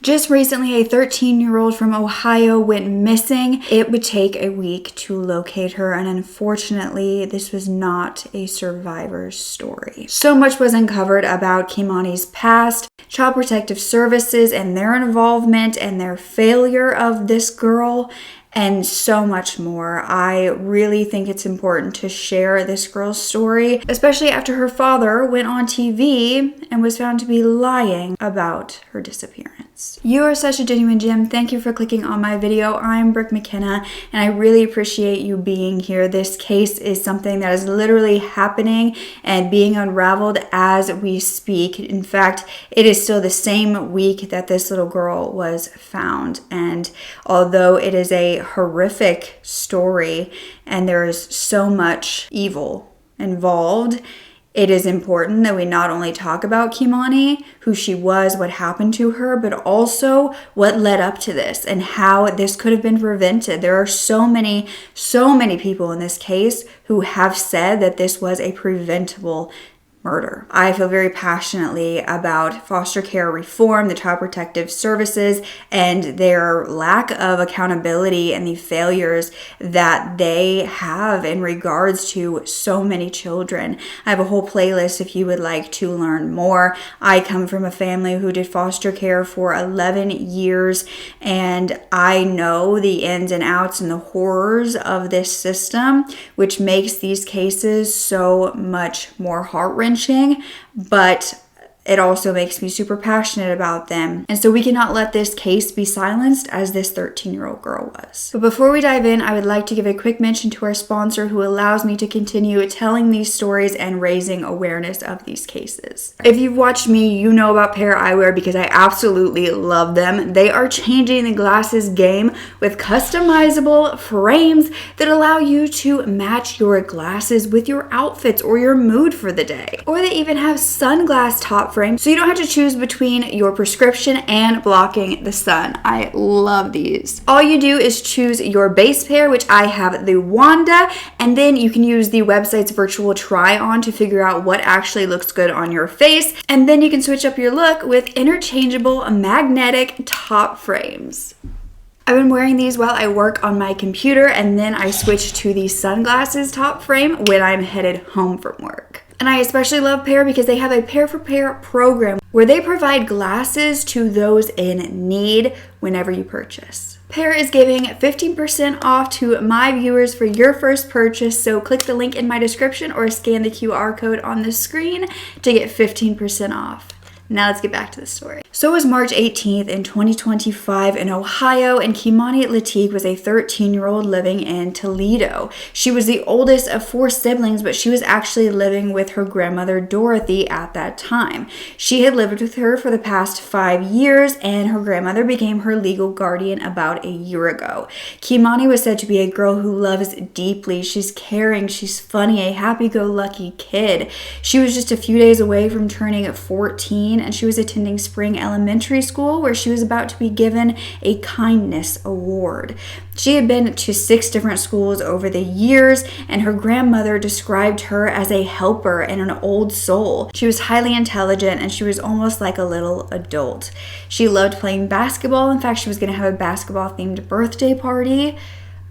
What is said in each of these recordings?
Just recently, a 13-year-old from Ohio went missing. It would take a week to locate her, and unfortunately, this was not a survivor's story. So much was uncovered about Kimani's past, Child Protective Services and their involvement and their failure of this girl, and so much more. I really think it's important to share this girl's story, especially after her father went on TV and was found to be lying about her disappearance. You are such a genuine gem. Thank you for clicking on my video. I'm Brooke Mckenna, and I really appreciate you being here. This case is something that is literally happening and being unraveled as we speak. In fact, it is still the same week that this little girl was found, and although it is a horrific story and there is so much evil involved, it is important that we not only talk about Kimani, who she was, what happened to her, but also what led up to this and how this could have been prevented. There are so many people in this case who have said that this was a preventable murder. I feel very passionately about foster care reform, the Child Protective Services, and their lack of accountability and the failures that they have in regards to so many children. I have a whole playlist if you would like to learn more. I come from a family who did foster care for 11 years, and I know the ins and outs and the horrors of this system, which makes these cases so much more heart-wrenching. But it also makes me super passionate about them. And so we cannot let this case be silenced as this 13-year-old girl was. But before we dive in, I would like to give a quick mention to our sponsor who allows me to continue telling these stories and raising awareness of these cases. If you've watched me, you know about Pair Eyewear because I absolutely love them. They are changing the glasses game with customizable frames that allow you to match your glasses with your outfits or your mood for the day. Or they even have sunglass top frame, so you don't have to choose between your prescription and blocking the sun. I love these. All you do is choose your base pair, which I have the Wanda, and then you can use the website's virtual try-on to figure out what actually looks good on your face, and then you can switch up your look with interchangeable magnetic top frames. I've been wearing these while I work on my computer, and then I switch to the sunglasses top frame when I'm headed home from work. And I especially love Pair because they have a pair-for-pair program where they provide glasses to those in need whenever you purchase. Pair is giving 15% off to my viewers for your first purchase, so click the link in my description or scan the QR code on the screen to get 15% off. Now let's get back to the story. So it was March 18th in 2025 in Ohio, and Kimani Lateef was a 13-year-old living in Toledo. She was the oldest of 4 siblings, but she was actually living with her grandmother Dorothy at that time. She had lived with her for the past 5 years, and her grandmother became her legal guardian about a year ago. Kimani was said to be a girl who loves deeply. She's caring, she's funny, a happy-go-lucky kid. She was just a few days away from turning 14, and she was attending Spring Elementary School, where she was about to be given a kindness award. She had been to 6 different schools over the years, and her grandmother described her as a helper and an old soul. She was highly intelligent, and she was almost like a little adult. She loved playing basketball. In fact, she was going to have a basketball-themed birthday party,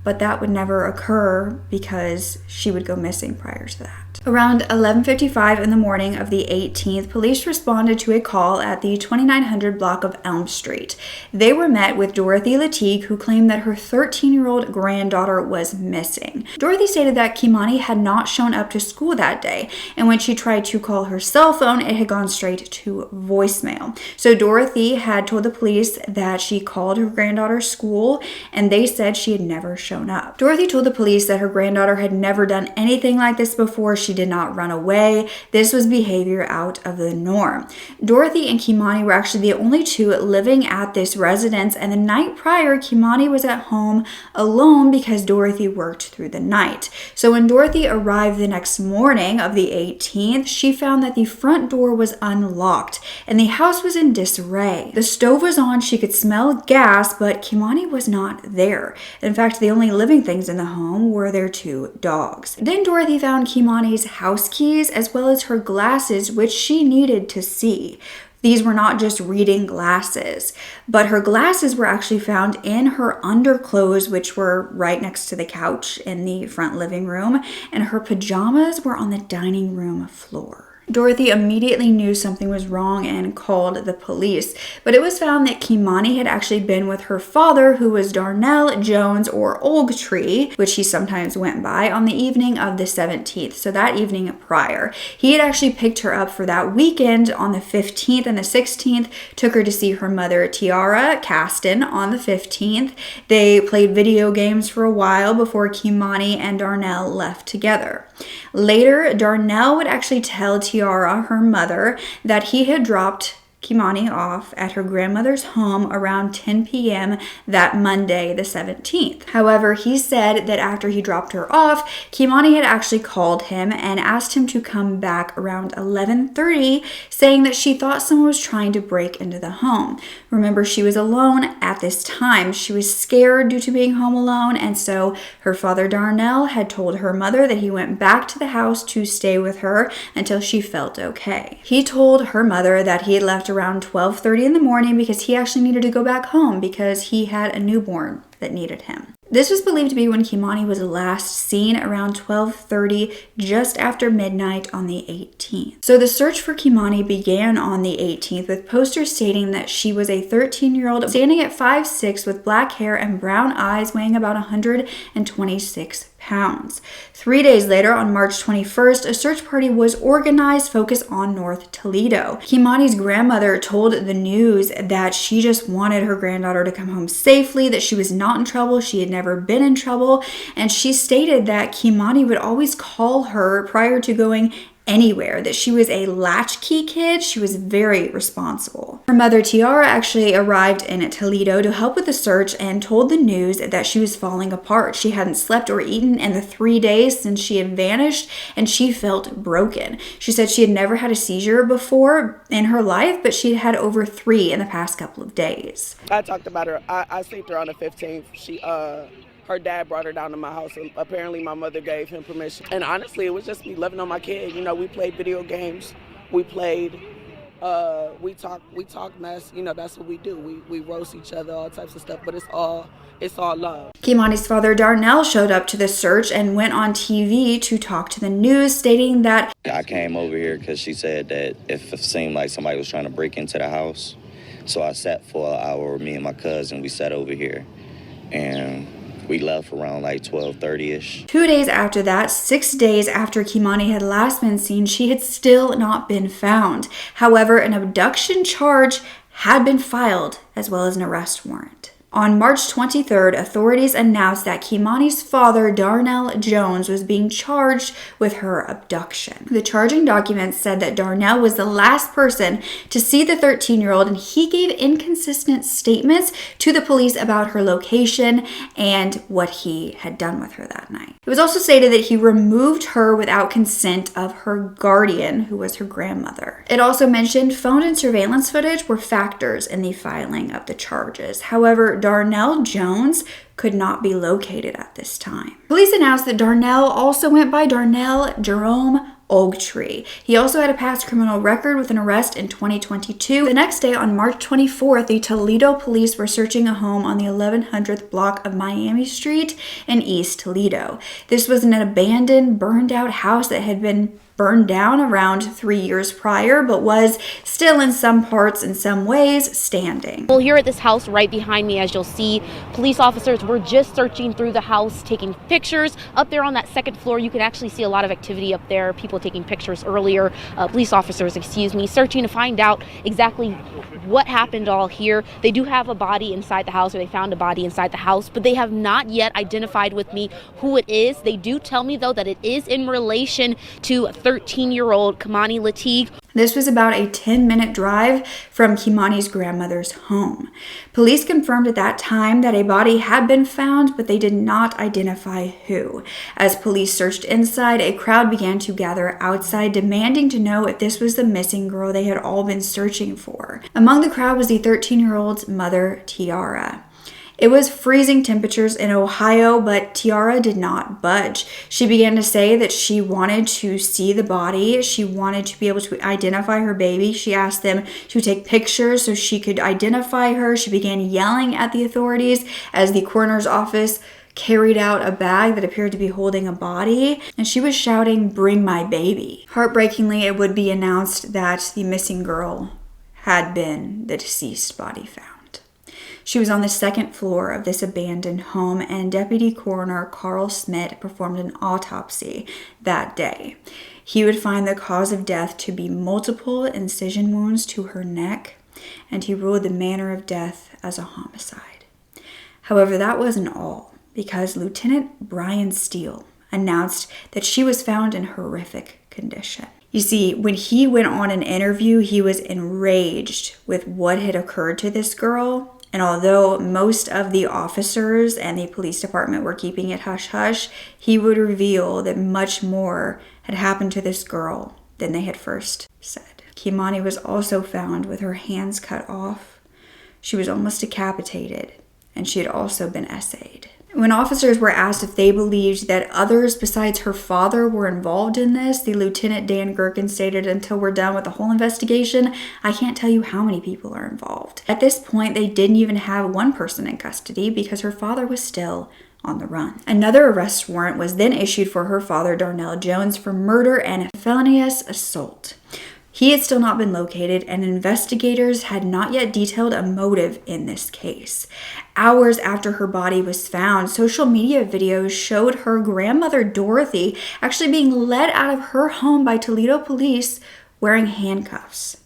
but that would never occur because she would go missing prior to that. Around 11:55 in the morning of the 18th, police responded to a call at the 2900 block of Elm Street. They were met with Dorothy Lateef, who claimed that her 13-year-old granddaughter was missing. Dorothy stated that Kimani had not shown up to school that day, and when she tried to call her cell phone, it had gone straight to voicemail. So Dorothy had told the police that she called her granddaughter's school, and they said she had never shown up. Dorothy told the police that her granddaughter had never done anything like this before. She did not run away. This was behavior out of the norm. Dorothy and Kimani were actually the only 2 living at this residence, and the night prior, Kimani was at home alone because Dorothy worked through the night. So when Dorothy arrived the next morning of the 18th, she found that the front door was unlocked and the house was in disarray. The stove was on, she could smell gas, but Kimani was not there. In fact, the only living things in the home were their 2 dogs. Then Dorothy found Kimani's house keys as well as her glasses, which she needed to see. These were not just reading glasses, but her glasses were actually found in her underclothes, which were right next to the couch in the front living room, and her pajamas were on the dining room floor. Dorothy immediately knew something was wrong and called the police, but it was found that Kimani had actually been with her father, who was Darnell Jones, or Ogletree, which he sometimes went by, on the evening of the 17th, so that evening prior. He had actually picked her up for that weekend on the 15th and the 16th, took her to see her mother, Tiara Caston, on the 15th. They played video games for a while before Kimani and Darnell left together. Later, Darnell would actually tell Tiara, her mother, that he had dropped Kimani off at her grandmother's home around 10 p.m. that Monday, the 17th. However, he said that after he dropped her off, Kimani had actually called him and asked him to come back around 11:30, saying that she thought someone was trying to break into the home. Remember, she was alone at this time. She was scared due to being home alone, and so her father Darnell had told her mother that he went back to the house to stay with her until she felt okay. He told her mother that he had left around 12:30 in the morning because he actually needed to go back home because he had a newborn that needed him. This was believed to be when Kimani was last seen, around 12:30, just after midnight on the 18th. So the search for Kimani began on the 18th with posters stating that she was a 13-year-old standing at 5'6" with black hair and brown eyes, weighing about 126 pounds. 3 days later, on March 21st, a search party was organized focused on North Toledo. Kimani's grandmother told the news that she just wanted her granddaughter to come home safely, that she was not in trouble, she had never been in trouble, and she stated that Kimani would always call her prior to going anywhere, that she was a latchkey kid. She was very responsible. Her mother, Tiara, actually arrived in Toledo to help with the search and told the news that she was falling apart. She hadn't slept or eaten in the 3 days since she had vanished, and she felt broken. She said she had never had a seizure before in her life, but she had had over 3 in the past couple of days. I talked about her. I seen her on the 15th. Her dad brought her down to my house, and apparently my mother gave him permission. And honestly, it was just me loving on my kid. You know, we played video games. We played, we talk mess. You know, that's what we do. We roast each other, all types of stuff, but it's all love. Kimani's father, Darnell, showed up to the search and went on TV to talk to the news, stating that I came over here because she said that if it seemed like somebody was trying to break into the house. So I sat for an hour, me and my cousin, we sat over here, and we left around like 12:30-ish. 2 days after that, 6 days after Kimani had last been seen, she had still not been found. However, an abduction charge had been filed, as well as an arrest warrant. On March 23rd, authorities announced that Kimani's father, Darnell Jones, was being charged with her abduction. The charging documents said that Darnell was the last person to see the 13-year-old, and he gave inconsistent statements to the police about her location and what he had done with her that night. It was also stated that he removed her without consent of her guardian, who was her grandmother. It also mentioned phone and surveillance footage were factors in the filing of the charges. However, Darnell Jones could not be located at this time. Police announced that Darnell also went by Darnell Jerome Ogletree. He also had a past criminal record with an arrest in 2022. The next day, on March 24th, the Toledo police were searching a home on the 1100th block of Miami Street in East Toledo. This was an abandoned, burned out house that had been burned down around 3 years prior, but was still in some parts, in some ways, standing. Well, here at this house right behind me, as you'll see, police officers were just searching through the house, taking pictures. Up there on that second floor, you can actually see a lot of activity up there, people taking pictures earlier, police officers, searching to find out exactly what happened all here. They do have a body inside the house, or they found a body inside the house, but they have not yet identified with me who it is. They do tell me, though, that it is in relation to 13-year-old Kimani Lateague. This was about a 10-minute drive from Kimani's grandmother's home. Police confirmed at that time that a body had been found, but they did not identify who. As police searched inside, a crowd began to gather outside, demanding to know if this was the missing girl they had all been searching for. Among the crowd was the 13-year-old's mother, Tiara. It was freezing temperatures in Ohio, but Tiara did not budge. She began to say that she wanted to see the body. She wanted to be able to identify her baby. She asked them to take pictures so she could identify her. She began yelling at the authorities as the coroner's office carried out a bag that appeared to be holding a body, and she was shouting, "Bring my baby." Heartbreakingly, it would be announced that the missing girl had been the deceased body found. She was on the second floor of this abandoned home, and Deputy Coroner Carl Smith performed an autopsy that day. He would find the cause of death to be multiple incision wounds to her neck, and he ruled the manner of death as a homicide. However, that wasn't all, because Lieutenant Brian Steele announced that she was found in horrific condition. You see, when he went on an interview, he was enraged with what had occurred to this girl. And although most of the officers and the police department were keeping it hush-hush, he would reveal that much more had happened to this girl than they had first said. Kimani was also found with her hands cut off. She was almost decapitated, and she had also been essayed. When officers were asked if they believed that others besides her father were involved in this, the Lieutenant Dan Gherkin stated, "Until we're done with the whole investigation, I can't tell you how many people are involved." At this point, they didn't even have one person in custody because her father was still on the run. Another arrest warrant was then issued for her father, Darnell Jones, for murder and felonious assault. He had still not been located, and investigators had not yet detailed a motive in this case. Hours after her body was found, social media videos showed her grandmother, Dorothy, actually being led out of her home by Toledo police wearing handcuffs.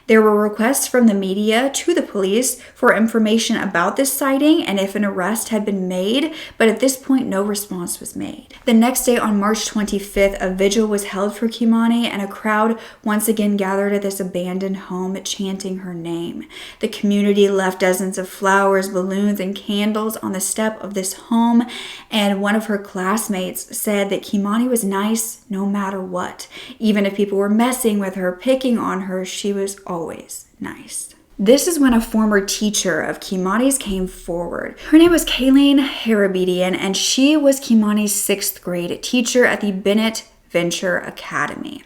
There were requests from the media to the police for information about this sighting and if an arrest had been made, but at this point, no response was made. The next day, on March 25th, a vigil was held for Kimani, and a crowd once again gathered at this abandoned home chanting her name. The community left dozens of flowers, balloons, and candles on the step of this home, and one of her classmates said that Kimani was nice no matter what. Even if people were messing with her, picking on her, she was always nice. This is when a former teacher of Kimani's came forward. Her name was Kayleen Harabedian, and she was Kimani's 6th grade teacher at the Bennett Venture Academy.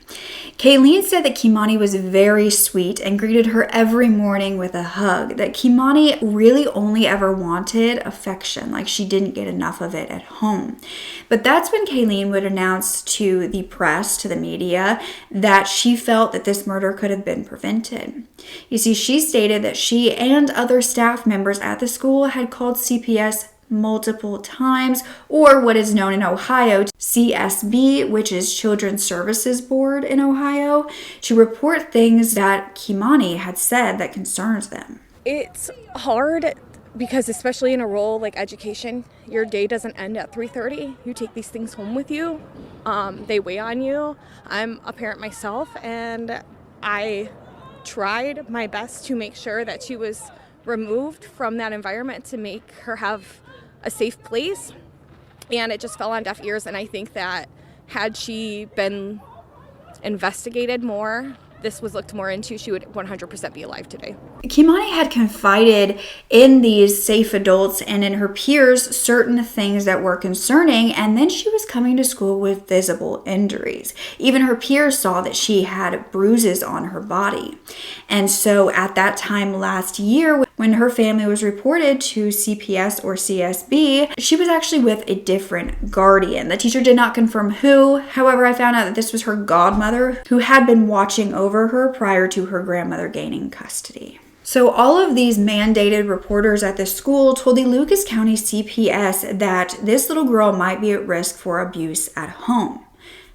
Kayleen said that Kimani was very sweet and greeted her every morning with a hug, that Kimani really only ever wanted affection, like she didn't get enough of it at home. But that's when Kayleen would announce to the press, to the media, that she felt that this murder could have been prevented. You see, she stated that she and other staff members at the school had called CPS multiple times, or what is known in Ohio, CSB, which is Children's Services Board in Ohio, to report things that Kimani had said that concerns them. It's hard because, especially in a role like education, your day doesn't end at 3:30. You take these things home with you. They weigh on you. I'm a parent myself, and I tried my best to make sure that she was removed from that environment to make her have a safe place, and it just fell on deaf ears. And I think that had she been investigated more, this was looked more into, she would 100% be alive today. Kimani had confided in these safe adults and in her peers certain things that were concerning, and then she was coming to school with visible injuries. Even her peers saw that she had bruises on her body. And so at that time last year, when her family was reported to CPS or CSB, she was actually with a different guardian. The teacher did not confirm who. However, I found out that this was her godmother, who had been watching over her prior to her grandmother gaining custody. So all of these mandated reporters at the school told the Lucas County CPS that this little girl might be at risk for abuse at home.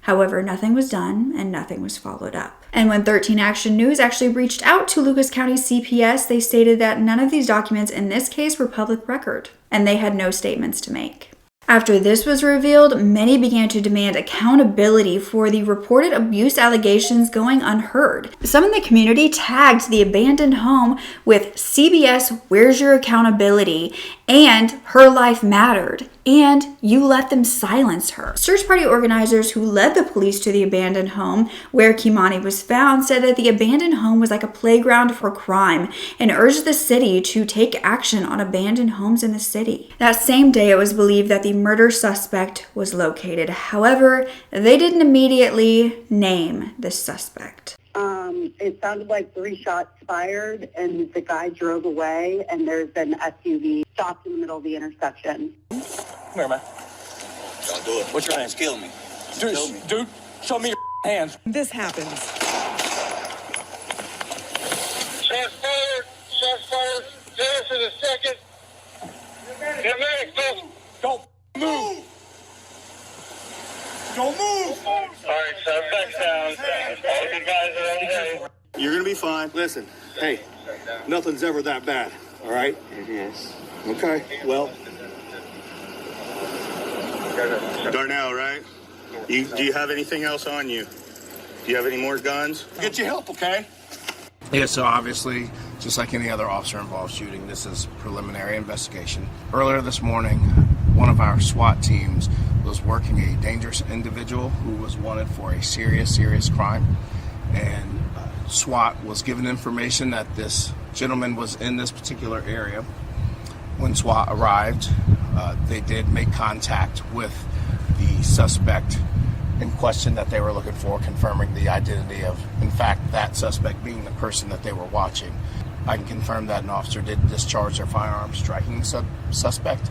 However, nothing was done and nothing was followed up. And when 13 Action News actually reached out to Lucas County CPS, they stated that none of these documents in this case were public record, and they had no statements to make. After this was revealed, many began to demand accountability for the reported abuse allegations going unheard. Some in the community tagged the abandoned home with CBS, "Where's your accountability?" and "Her life mattered." and you let them silence her. Search party organizers who led the police to the abandoned home where Kimani was found said that the abandoned home was like a playground for crime and urged the city to take action on abandoned homes in the city. That same day, it was believed that the murder suspect was located. However, they didn't immediately name the suspect. It sounded like 3 shots fired, and the guy drove away, and there's an SUV stopped in the middle of the intersection. Come here, man. Don't do it. What's your hands? Kill me. Dude, show me your hands. This happens. Shots fired. Shots fired. Finish in a second. Get back, Don't move. Don't move. All right, suspect down. All the guys are okay. You're gonna be fine. Listen, hey, nothing's ever that bad, all right? Yes. Okay, well. Darnell, right? Do you have anything else on you? Do you have any more guns? Get you help, okay? Yeah, so obviously, just like any other officer-involved shooting, this is preliminary investigation. Earlier this morning, one of our SWAT teams was working a dangerous individual who was wanted for a serious crime. And SWAT was given information that this gentleman was in this particular area. When SWAT arrived, they did make contact with the suspect in question that they were looking for, confirming the identity of, in fact, that suspect being the person that they were watching. I can confirm that an officer did discharge their firearm, striking the suspect.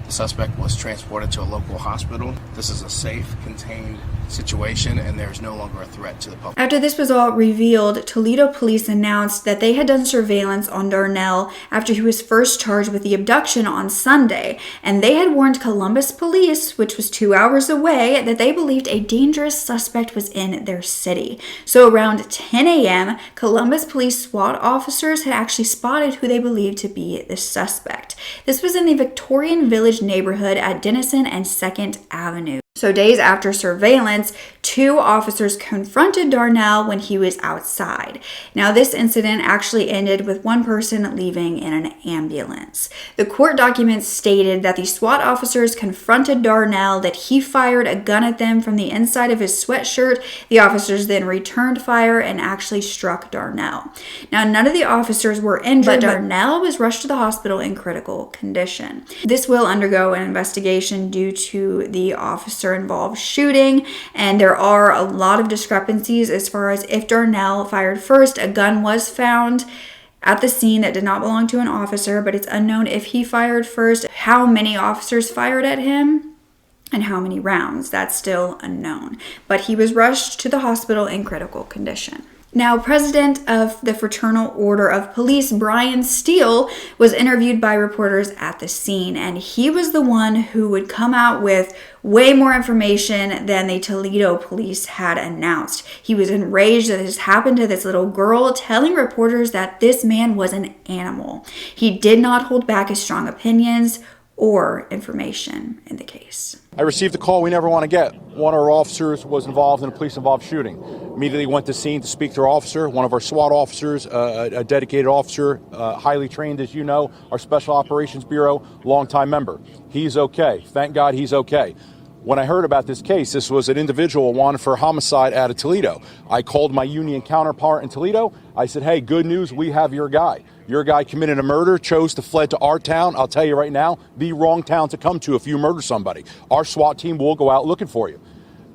The suspect was transported to a local hospital. This is a safe, contained situation, and there is no longer a threat to the public. After this was all revealed, Toledo police announced that they had done surveillance on Darnell after he was first charged with the abduction on Sunday, and they had warned Columbus police, which was 2 hours away, that they believed a dangerous suspect was in their city. So around 10 a.m., Columbus police SWAT officers had actually spotted who they believed to be the suspect. This was in the Victorian Village neighborhood at Denison and 2nd Avenue. So days after surveillance, 2 officers confronted Darnell when he was outside. Now this incident actually ended with one person leaving in an ambulance. The court documents stated that the SWAT officers confronted Darnell, that he fired a gun at them from the inside of his sweatshirt. The officers then returned fire and actually struck Darnell. Now none of the officers were injured, but Darnell was rushed to the hospital in critical condition. This will undergo an investigation due to the officer involved shooting, and there are a lot of discrepancies as far as if Darnell fired first. A gun was found at the scene that did not belong to an officer, but it's unknown if he fired first, how many officers fired at him, and how many rounds. That's still unknown. But he was rushed to the hospital in critical condition. Now, President of the Fraternal Order of Police, Brian Steele, was interviewed by reporters at the scene, and he was the one who would come out with way more information than the Toledo police had announced. He was enraged that this happened to this little girl, telling reporters that this man was an animal. He did not hold back his strong opinions or information in the case. I received a call we never want to get. One of our officers was involved in a police-involved shooting. Immediately went to scene to speak to our officer, one of our SWAT officers, a dedicated officer, highly trained, as you know, our Special Operations Bureau, longtime member. He's okay. Thank God he's okay. When I heard about this case, this was an individual wanted for homicide out of Toledo. I called my union counterpart in Toledo. I said, hey, good news, we have your guy. Your guy committed a murder, chose to fled to our town. I'll tell you right now, the wrong town to come to if you murder somebody. Our SWAT team will go out looking for you.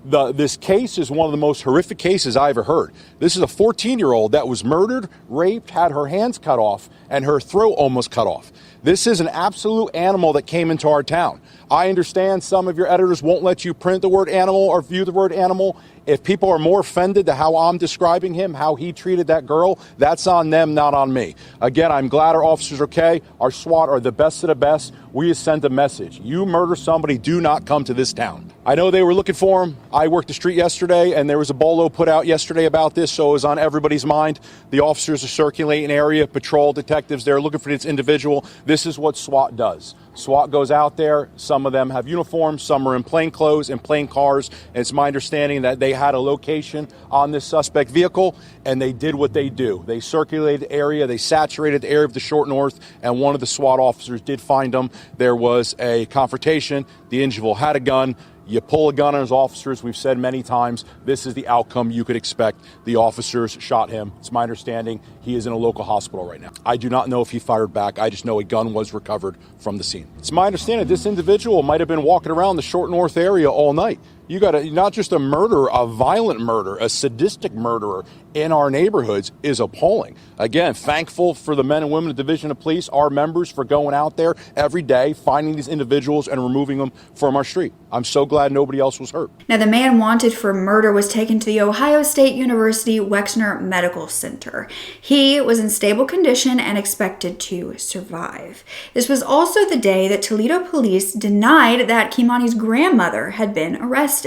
This case is one of the most horrific cases I ever heard. This is a 14-year-old that was murdered, raped, had her hands cut off, and her throat almost cut off. This is an absolute animal that came into our town. I understand some of your editors won't let you print the word animal or view the word animal. If people are more offended to how I'm describing him, how he treated that girl, that's on them, not on me. Again, I'm glad our officers are okay. Our SWAT are the best of the best. We just send a message. You murder somebody, do not come to this town. I know they were looking for him. I worked the street yesterday, and there was a bolo put out yesterday about this, so it was on everybody's mind. The officers are circulating area, patrol detectives, they're looking for this individual. This is what SWAT does. SWAT goes out there. Some of them have uniforms. Some are in plain clothes, in plain cars. And it's my understanding that they had a location on this suspect vehicle, and they did what they do. They circulated the area, they saturated the area of the Short North, and one of the SWAT officers did find them. There was a confrontation. The individual had a gun. You pull a gun on his officers. We've said many times, this is the outcome you could expect. The officers shot him. It's my understanding he is in a local hospital right now. I do not know if he fired back. I just know a gun was recovered from the scene. It's my understanding this individual might have been walking around the Short North area all night. You got not just a murderer, a violent murderer, a sadistic murderer in our neighborhoods is appalling. Again, thankful for the men and women of the Division of Police, our members, for going out there every day, finding these individuals and removing them from our street. I'm so glad nobody else was hurt. Now, the man wanted for murder was taken to the Ohio State University Wexner Medical Center. He was in stable condition and expected to survive. This was also the day that Toledo police denied that Kimani's grandmother had been arrested.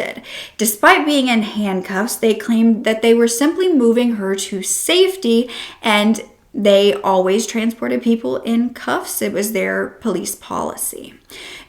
Despite being in handcuffs, they claimed that they were simply moving her to safety, and they always transported people in cuffs. It was their police policy.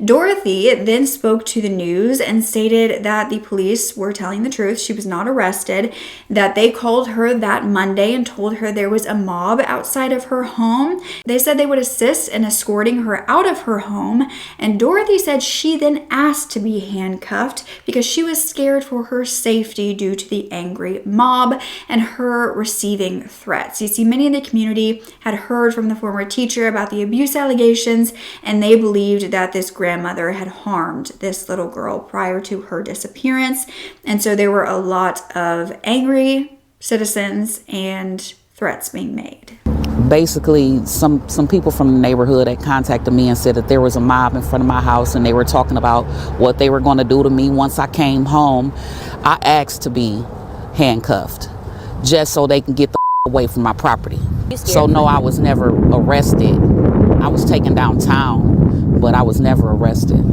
Dorothy then spoke to the news and stated that the police were telling the truth. She was not arrested, that they called her that Monday and told her there was a mob outside of her home. They said they would assist in escorting her out of her home, and Dorothy said she then asked to be handcuffed because she was scared for her safety due to the angry mob and her receiving threats. You see, many in the community had heard from the former teacher about the abuse allegations, and they believed that this grandmother had harmed this little girl prior to her disappearance. And so there were a lot of angry citizens and threats being made. Basically, some people from the neighborhood had contacted me and said that there was a mob in front of my house, and they were talking about what they were going to do to me once I came home. I asked to be handcuffed just so they can get the away from my property. So no, I was never arrested. I was taken downtown, but I was never arrested.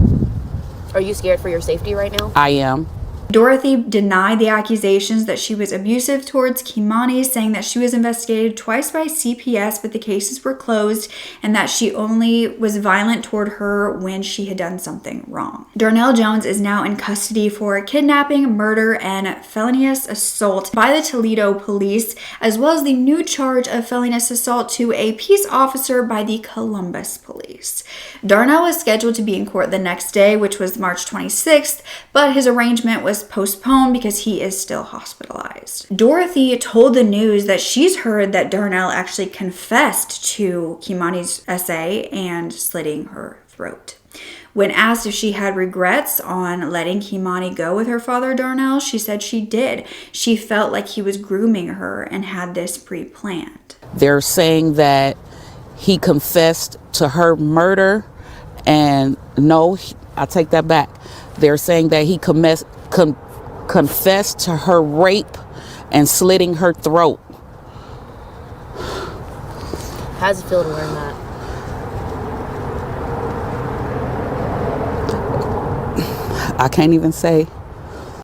Are you scared for your safety right now? I am. Dorothy denied the accusations that she was abusive towards Kimani, saying that she was investigated twice by CPS, but the cases were closed, and that she only was violent toward her when she had done something wrong. Darnell Jones is now in custody for kidnapping, murder, and felonious assault by the Toledo police, as well as the new charge of felonious assault to a peace officer by the Columbus police. Darnell was scheduled to be in court the next day, which was March 26th, but his arraignment was postponed because he is still hospitalized. Dorothy told the news that she's heard that Darnell actually confessed to Kimani's essay and slitting her throat. When asked if she had regrets on letting Kimani go with her father Darnell, she said she did. She felt like he was grooming her and had this pre-planned. They're saying that he confessed to her murder, and no, I take that back. They're saying that he confessed to her rape and slitting her throat. How does it feel to learn that? I can't even say.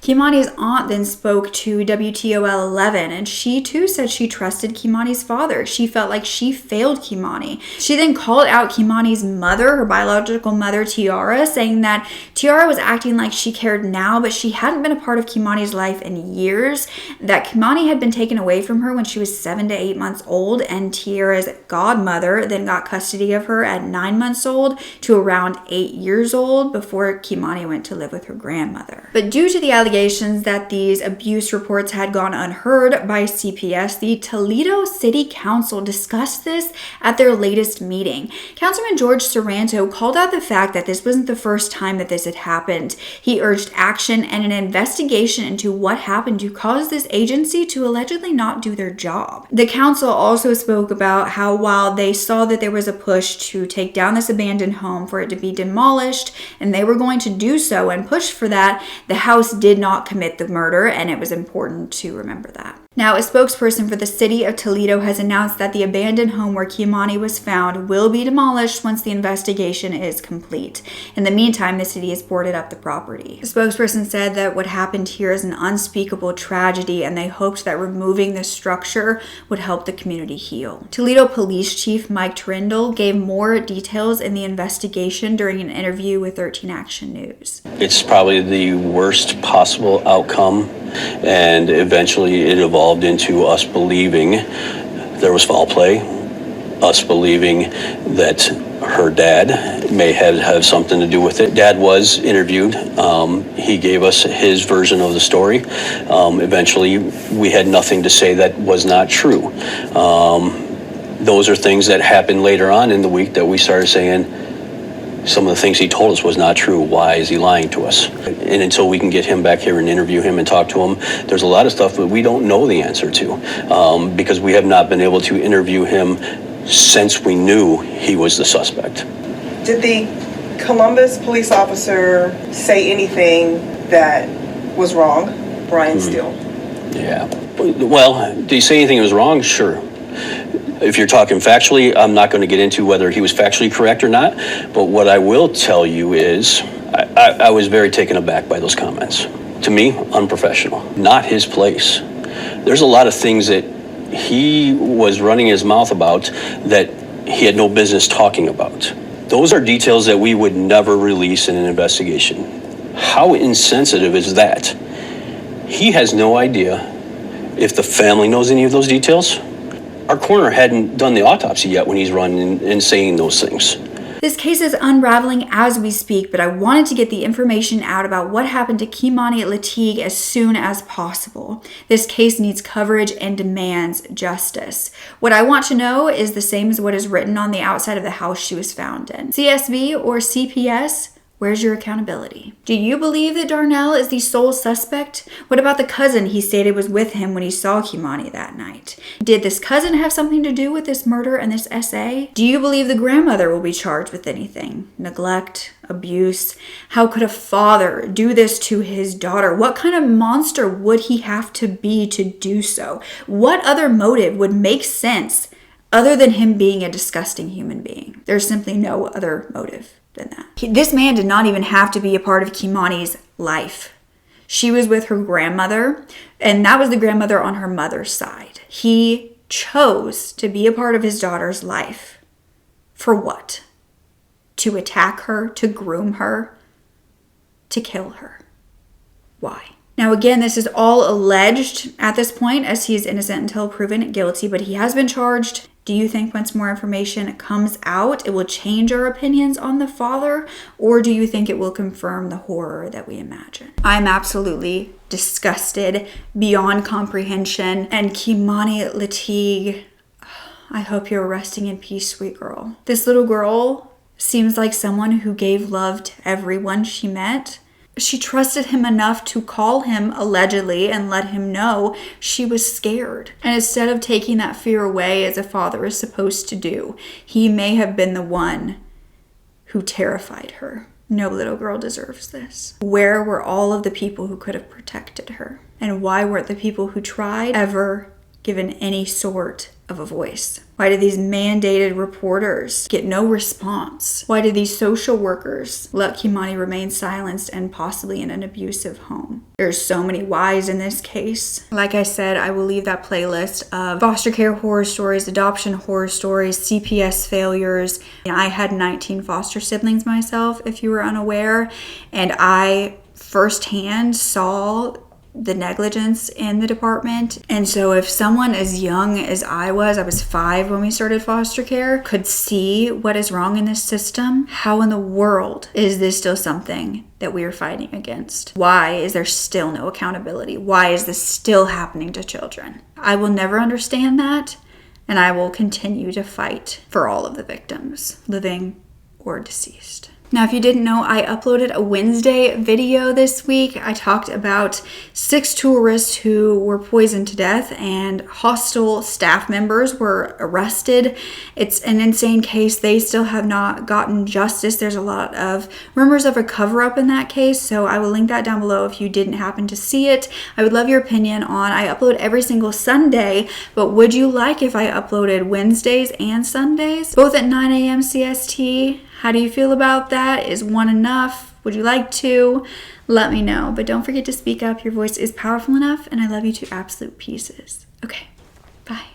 Kimani's aunt then spoke to WTOL 11, and she too said she trusted Kimani's father. She felt like she failed Kimani. She then called out Kimani's mother, her biological mother, Tiara, saying that Tiara was acting like she cared now, but she hadn't been a part of Kimani's life in years, that Kimani had been taken away from her when she was 7 to 8 months old, and Tiara's godmother then got custody of her at 9 months old to around 8 years old before Kimani went to live with her grandmother. But due to the allegations that these abuse reports had gone unheard by CPS, the Toledo City Council discussed this at their latest meeting. Councilman George Sorrento called out the fact that this wasn't the first time that this had happened. He urged action and an investigation into what happened to cause this agency to allegedly not do their job. The council also spoke about how while they saw that there was a push to take down this abandoned home for it to be demolished, and they were going to do so and push for that, the House did not commit the murder, and it was important to remember that. Now, a spokesperson for the city of Toledo has announced that the abandoned home where Kimani was found will be demolished once the investigation is complete. In the meantime, the city has boarded up the property. The spokesperson said that what happened here is an unspeakable tragedy, and they hoped that removing the structure would help the community heal. Toledo Police Chief Mike Trindle gave more details in the investigation during an interview with 13 Action News. It's probably the worst possible outcome And eventually it evolved into us believing there was foul play, us believing that her dad may have something to do with it. Dad was interviewed. He gave us his version of the story. Eventually, we had nothing to say that was not true. Those are things that happened later on in the week that we started saying, some of the things he told us was not true. Why is he lying to us? And until we can get him back here and interview him and talk to him, there's a lot of stuff that we don't know the answer to, because we have not been able to interview him since we knew he was the suspect. Did the Columbus police officer say anything that was wrong, Brian Steele? Yeah. Well, did he say anything that was wrong? Sure. If you're talking factually, I'm not going to get into whether he was factually correct or not, but what I will tell you is I was very taken aback by those comments. To me, unprofessional. Not his place. There's a lot of things that he was running his mouth about that he had no business talking about. Those are details that we would never release in an investigation. How insensitive is that? He has no idea if the family knows any of those details. Our coroner hadn't done the autopsy yet when he's running and saying those things. This case is unraveling as we speak, but I wanted to get the information out about what happened to Kimani Lateeg as soon as possible. This case needs coverage and demands justice. What I want to know is the same as what is written on the outside of the house she was found in. CSV or CPS? Where's your accountability? Do you believe that Darnell is the sole suspect? What about the cousin he stated was with him when he saw Kimani that night? Did this cousin have something to do with this murder and this SA? Do you believe the grandmother will be charged with anything? Neglect, abuse? How could a father do this to his daughter? What kind of monster would he have to be to do so? What other motive would make sense other than him being a disgusting human being? There's simply no other motive than that. This man did not even have to be a part of Kimani's life. She was with her grandmother, and that was the grandmother on her mother's side. He chose to be a part of his daughter's life. For what? To attack her, to groom her, to kill her. Why? Now again, this is all alleged at this point, as he is innocent until proven guilty, but he has been charged. Do you think once more information comes out, it will change our opinions on the father? Or do you think it will confirm the horror that we imagine? I'm absolutely disgusted beyond comprehension. And Kimani Lateeg, I hope you're resting in peace, sweet girl. This little girl seems like someone who gave love to everyone she met. She trusted him enough to call him allegedly and let him know she was scared. And instead of taking that fear away as a father is supposed to do, he may have been the one who terrified her. No little girl deserves this. Where were all of the people who could have protected her? And why weren't the people who tried ever given any sort of a voice? Why did these mandated reporters get no response? Why did these social workers let Kimani remain silenced and possibly in an abusive home? There's so many whys in this case. Like I said, I will leave that playlist of foster care horror stories, adoption horror stories, CPS failures. I had 19 foster siblings myself, if you were unaware, and I firsthand saw the negligence in the department. And so if someone as young as I was 5 when we started foster care, could see what is wrong in this system, how in the world is this still something that we are fighting against? Why is there still no accountability? Why is this still happening to children? I will never understand that, and I will continue to fight for all of the victims, living or deceased. Now, if you didn't know, I uploaded a Wednesday video this week. I talked about 6 tourists who were poisoned to death and hostile staff members were arrested. It's an insane case. They still have not gotten justice. There's a lot of rumors of a cover-up in that case, so I will link that down below if you didn't happen to see it. I would love your opinion on, I upload every single Sunday, but would you like if I uploaded Wednesdays and Sundays, both at 9 a.m. CST? How do you feel about that? Is one enough? Would you like to? Let me know. But don't forget to speak up. Your voice is powerful enough, and I love you to absolute pieces. Okay, bye.